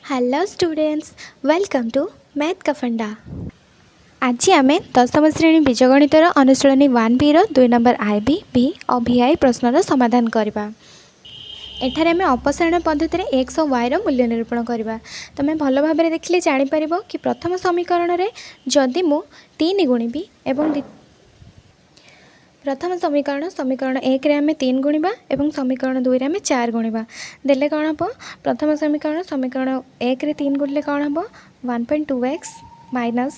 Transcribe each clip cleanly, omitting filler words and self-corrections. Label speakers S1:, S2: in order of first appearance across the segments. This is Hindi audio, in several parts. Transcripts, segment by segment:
S1: Hello students, welcome to math का फंडा। आज आम दशम श्रेणी बीजगणितर अनुशीलनी 1B रो 2 नंबर IB भी और VI प्रश्नर समाधान करवा। एठारे आम अपसारण पद्धति एक्स और वाई मूल्य निरूपण करवा। तुम भल भाव देखिले जापर कि प्रथम समीकरण में जदि मु 3 गुणिबी एवं प्रथम समीकरण 1 रे आम 3 गुणा और समीकरण 2 रे आम 4 गुणा देले कौन हम। प्रथम समीकरण 1 रे 3 गुणिले कौन हम 1.2x minus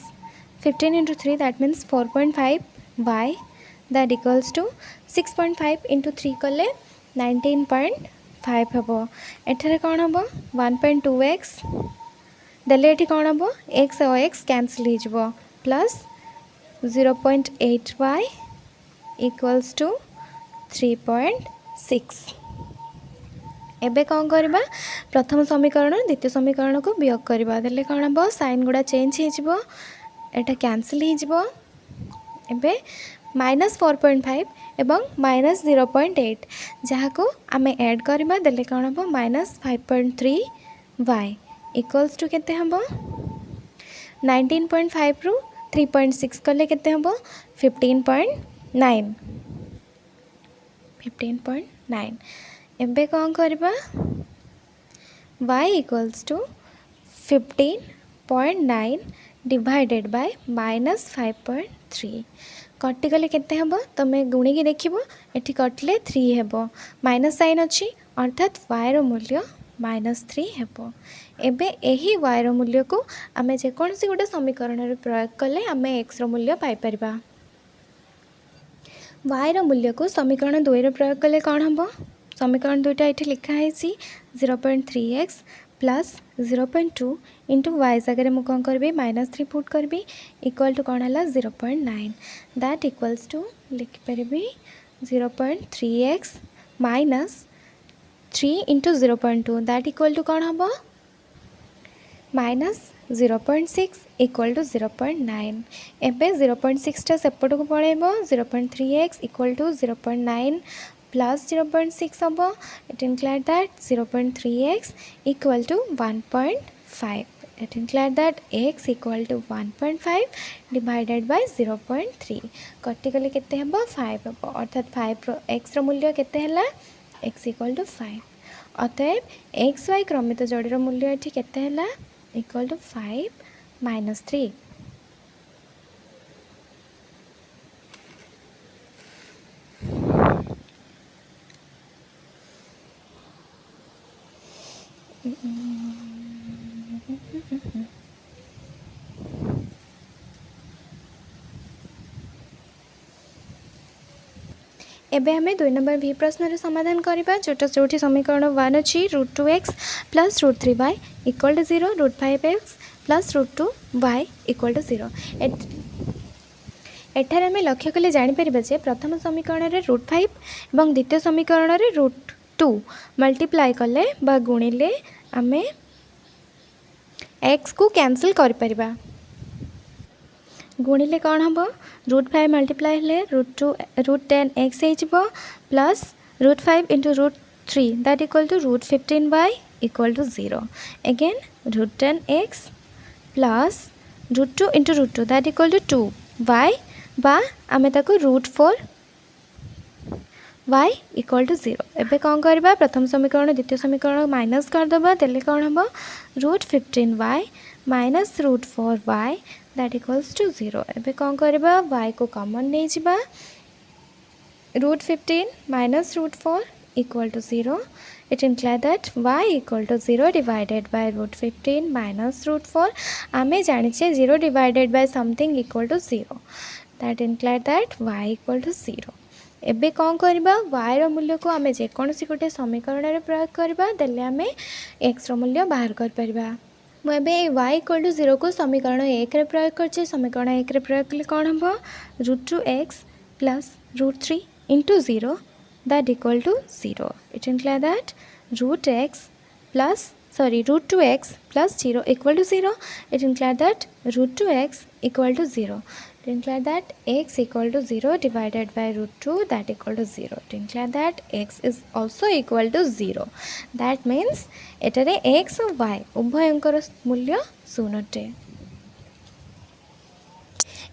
S1: 15 into 3 that means 4.5 y that equals to 6.5 into 3 कले 19.5 हम। एठारे कौन हम 1.2x देले एठी कौन हम x और x कैंसिल हो प्लस 0.8y इक्वल्स टू 3.6। एबे कौन करबा प्रथम समीकरण द्वितीय समीकरण को वियोग करबा देले कौन हम साइन गुड़ा चेंज हो एटा कैंसिल हो। एबे -4.5 एवं -0.8 जहाँ को आम ऐड करबा देले कौन हम -5.3 y इक्वल्स टू केते हम 19.5 रु 3.6 कले केते हम 15.9 एबे कौन करबा y equals to 15.9 divided by -5.3 कटिगले केते हम तुम गुणिकी देखिबो एठी कटले 3 हेबो माइनस साइन अच्छी अर्थात y रो मूल्य -3 हेबो। एबे एही y रो मूल्य को आम जेकोसी गोटे समीकरण रे प्रयोग कले आम x रो मूल्य पाई परिबा। y रो मूल्य को समीकरण 2 रे प्रयोग कले कौन हम समीकरण 2टा ये लिखाई 0.3x प्लस 0.2 इंटू वाई जगह मुझे कौन करी -3 पुट करी इक्वल टू कौन है 0.9 दैट इक्वल्स टू लिखिपरि 0.3x minus 3 into 0.2 that equal to कौन हम -0.6 इक्वल टू 0.9। एबे 0.6 टा सेपट को पड़ेबो 0.3x इक्वल टू 0.9 प्लस 0.6 हम it implied that 0.3x equal to 1.5 it implied that x equal to 1.5 divided by 0.3 कटिगले केते हम 5 हम अर्थात 5 x रो मूल्य केते हला x इक्वल टू 5 अतएव x y क्रमित जोड़ीर मूल्य एठी केते हला इक्वल टू 5 - 3। एबे हमें 2 नंबर भी प्रश्न समाधान करबा जोटा जोटी समीकरण 1 अच्छी √2x plus √3y equal to 0 √5x plus √2y equal to 0 एठार आम लक्ष्य कले जापर जे प्रथम समीकरण में √5 और द्वितीय समीकरण में √2 मल्टीप्लाई कले बा गुणिले आम x को कैंसिल कर परिबा गुणिले कौन हम √5 मल्टीप्लाई हेले √10x हो plus √5 into √3 that equal to √15y equal to 0 again √10x plus √2 into √2 that equal to 2y बा आम ताको √4 y इक्वल टू 0। एबे कौन करबा प्रथम समीकरण द्वितीय समीकरण माइनस करदबा देले कौन हम √15y minus √4y that equals to 0। एबे कौन करबा y को कॉमन नहीं जिबा √15 minus √4 equal to 0 it imply that y equal to 0 divided by √15 minus √4 आमे जानिछे 0 divided by something equal to 0 that imply that y equal to 0। एबे कौन करबा y रो मूल्य को आमे जेकोसी गोटे समीकरण रे प्रयोग करबा देले आमे x रो मूल्य बाहर कर परबा। मुझे y इक्वल टू 0 को समीकरण 1 रे प्रयोग कर समीकरण 1 रे प्रयोग कले कौन हम √2x plus √3 into 0 that equal to 0 it imply that √2x plus 0 equal to 0 it imply that √2x equal to 0. To imply that x equal to 0 divided by root 2 that equal to 0. To imply that x is also equal to 0. That means एटारे x और y उभयंकर मूल्य 0 टे.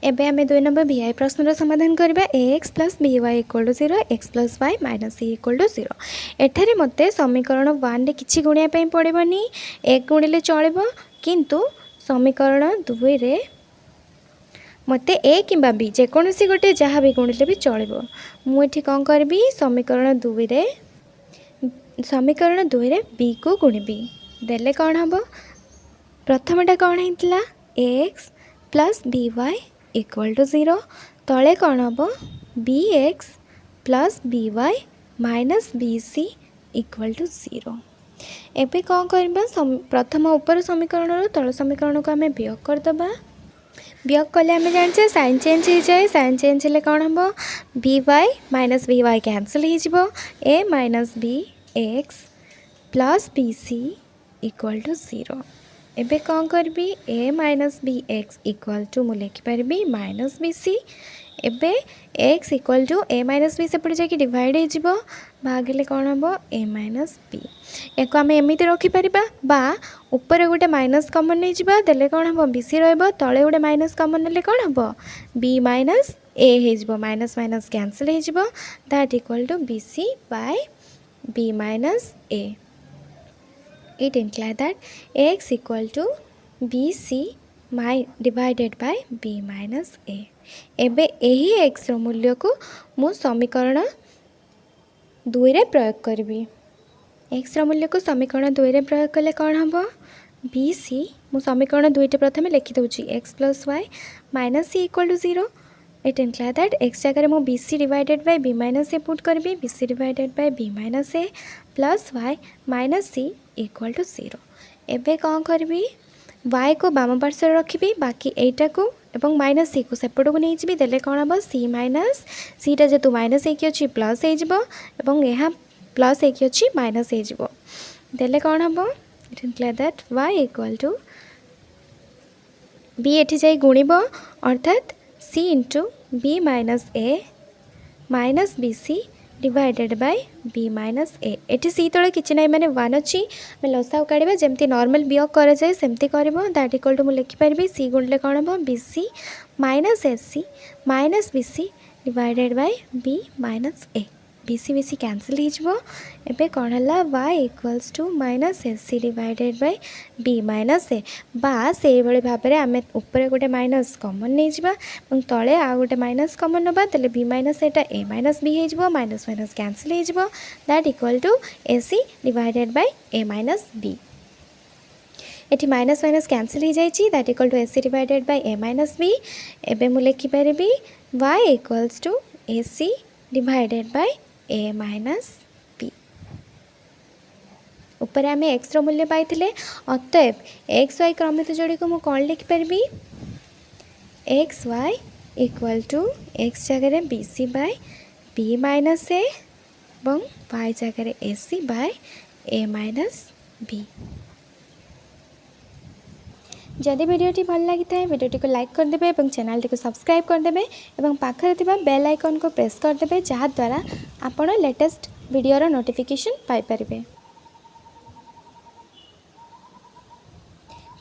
S1: एबे आमे 2 नंबर VI प्रश्नर समाधान करबा ax plus by equal to 0 x plus y minus c equal to 0. एठारे मते समीकरण 1 रे किछि गुणिया पई पड़िबनी, 1 गुणिले चलिबो, किंतु समीकरण 2 रे मते a किंबा b जेकोनसी गोटे जहाँ भी गुणिले भी चलिबो. मु एठी कोन करबी समीकरण 2 रे b को गुणिबी. देले कोन हबो प्रथमटा कोन हितला ax plus by equal to 0. तले कौन हम bx plus by minus bc equal to 0. एबे कौन करबा प्रथम ऊपर समीकरण तल समीकरण को आम वियोग करदबा. वियोग कले आम जाने साइन चेंज हो जाए. साइन चेंज हेले कौन हम by minus by कैंसल हो a minus bx plus bc equal to 0. एबे कौन करबी a minus bx equal to मु लिखिपारि minus bc. एबे x equal to a minus b सेपटे जाकि डिवाइड हो जिवो भागले कौन हम a minus b. एको आम एमती रखिपर बा ऊपर गोटे माइनस कमन नहीं जिबा देले कौन हम bc रहइबो तले गोटे माइनस कमन नेले कौन हम b minus a हो जिवो. माइनस माइनस कैंसिल हो जिवो. That equal to bc by b minus a. It implies that x equal to bc divided by b minus a. एबे यही x रो मूल्य को मु समीकरण 2 रे प्रयोग करबी. x रो मूल्य को समीकरण 2 रे प्रयोग कले कौन हम bc मु समीकरण 2 टे प्रथम लिखि दउची x plus y minus c equal to 0. It implies that x जगह मु bc divided by b minus a put करबी. bc divided by b minus a plus y minus c equal to 0. एबे कौन करबी y को बाम पार्श्व रखिबी बाकी एटा को एवं माइनस c को सेपट को नहीं जिबी देले कौन हम c माइनस c टा जेतु माइनस एक अछि प्लस हो जिवो एवं यहाँ प्लस एक अछि माइनस हो जिवो देले कौन हम it implies that y equal to b एठी जाई गुणिबो अर्थात c into b minus a minus bc divided by b minus a. एटी सी तले किछि नै माने 1 अछि मे लसाउ काढिबा जेमति नॉर्मल वियोग करे जाय सेमति करबो. दैट इक्वल टू मु लिखि परबी c गुणले कोन हबो bc minus ac minus bc divided by b minus a. bc bc cancel हो जिवो. एबे कोन हला y equals to minus ac divided by b minus a. बा से बळे भाबरे आमे ऊपर गोटे माइनस कॉमन नै जिबा और तळे आ गोटे माइनस कॉमन नबा तले b minus Etah a minus b हे जिवो. माइनस माइनस कैंसिल हो जिवो. That equal to ac divided by a minus b. एटी माइनस माइनस कैंसिल हो जाइछि. That equal to ac divided by a minus b. एबे मु लिखि परबी y equals to ac divided by a minus b. ऊपर आमे x रो मूल्य पाइथिले अतएव x y क्रमित जोड़ी को मु कोन लिखि परबी x y equal to x जगह bc by b minus a এবং y जगह ac by a minus b. जदि वीडियोटी भल लगी था वीडियोटी को लाइक कर देबे और चैनल टी को सब्सक्राइब कर देबे और पाखरे थिबा बेल आइकन को प्रेस कर देबे जहा द्वारा आपण लेटेस्ट वीडियो नोटिफिकेशन पाई परिबे.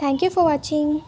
S1: Thank you for watching.